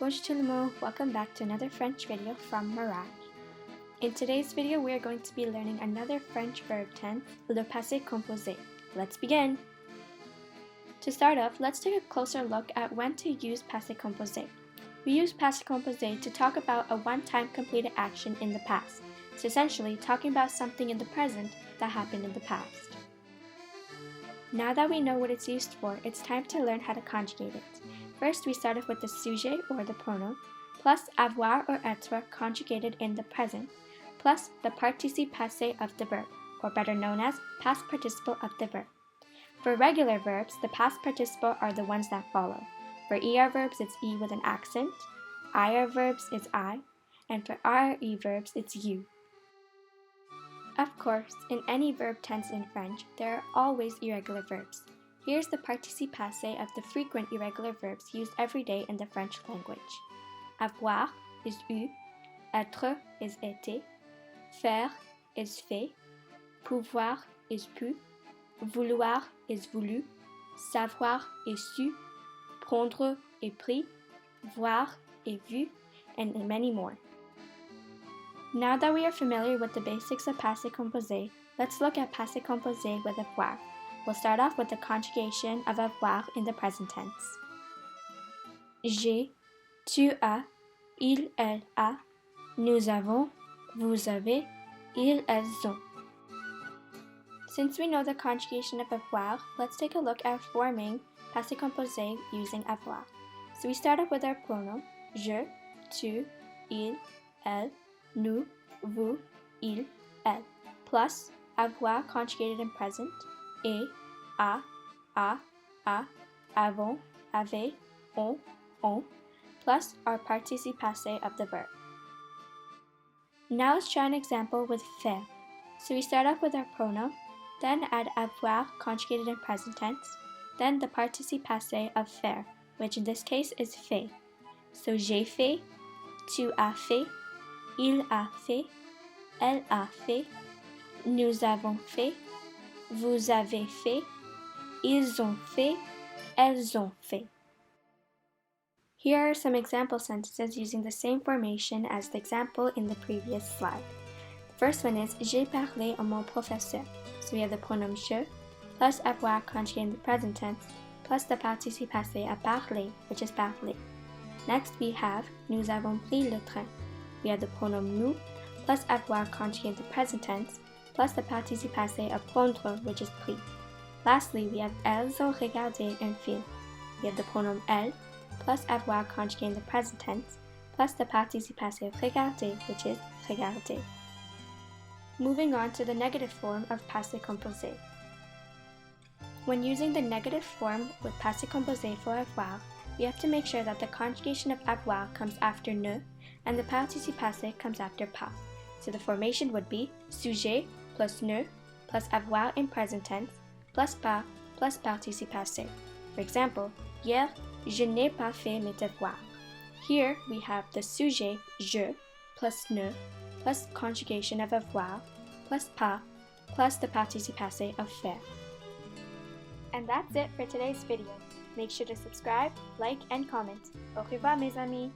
Bonjour tout le monde, welcome back to another French video from Mirage. In today's video, we are going to be learning another French verb tense, le passé composé. Let's begin! To start off, let's take a closer look at when to use passé composé. We use passé composé to talk about a one-time completed action in the past. It's essentially talking about something in the present that happened in the past. Now that we know what it's used for, it's time to learn how to conjugate it. First, we start off with the sujet or the pronoun, plus avoir or être conjugated in the present, plus the participe passé of the verb, or better known as past participle of the verb. For regular verbs, the past participle are the ones that follow. For ER verbs, it's E with an accent, IR verbs, it's I, and for RE verbs, it's you. Of course, in any verb tense in French, there are always irregular verbs. Here's the participe passé of the frequent irregular verbs used every day in the French language. Avoir is eu, être is été, faire is fait, pouvoir is pu, vouloir is voulu, savoir is su, prendre est pris, voir est vu, and many more. Now that we are familiar with the basics of passé composé, let's look at passé composé with avoir. We'll start off with the conjugation of avoir in the present tense. J'ai, tu as, il, elle a, nous avons, vous avez, ils, elles ont. Since we know the conjugation of avoir, let's take a look at forming passé composé using avoir. So we start off with our pronoun, je, tu, il, elle, nous, vous, il, elle, plus avoir conjugated in present, et, a, avant, avec, on, plus our participe passé of the verb. Now let's try an example with faire. So we start off with our pronoun, then add avoir conjugated in present tense, then the participe passé of faire, which in this case is fait. So j'ai fait, tu as fait, il a fait, elle a fait, nous avons fait, vous avez fait, ils ont fait, elles ont fait. Here are some example sentences using the same formation as the example in the previous slide. The first one is j'ai parlé à mon professeur. So we have the pronoun je, plus avoir conjugated in the present tense, plus the participe passé à parler, which is parler. Next we have nous avons pris le train. We have the pronoun nous, plus avoir conjugated in the present tense, plus the participe passé à prendre, which is pris. Lastly, we have elles ont regardé un film. We have the pronoun elle, plus avoir conjugated in the present tense, plus the participe passé of regarder, which is regarder. Moving on to the negative form of passé composé. When using the negative form with passé composé for avoir, we have to make sure that the conjugation of avoir comes after ne, and the participe passé comes after pas. So the formation would be sujet plus ne, plus avoir in present tense, plus pas, plus participe passé. For example, hier, je n'ai pas fait mes devoirs. Here we have the sujet je plus ne, plus conjugation of avoir, plus pas, plus the participe passé of faire. And that's it for today's video. Make sure to subscribe, like, and comment. Au revoir mes amis!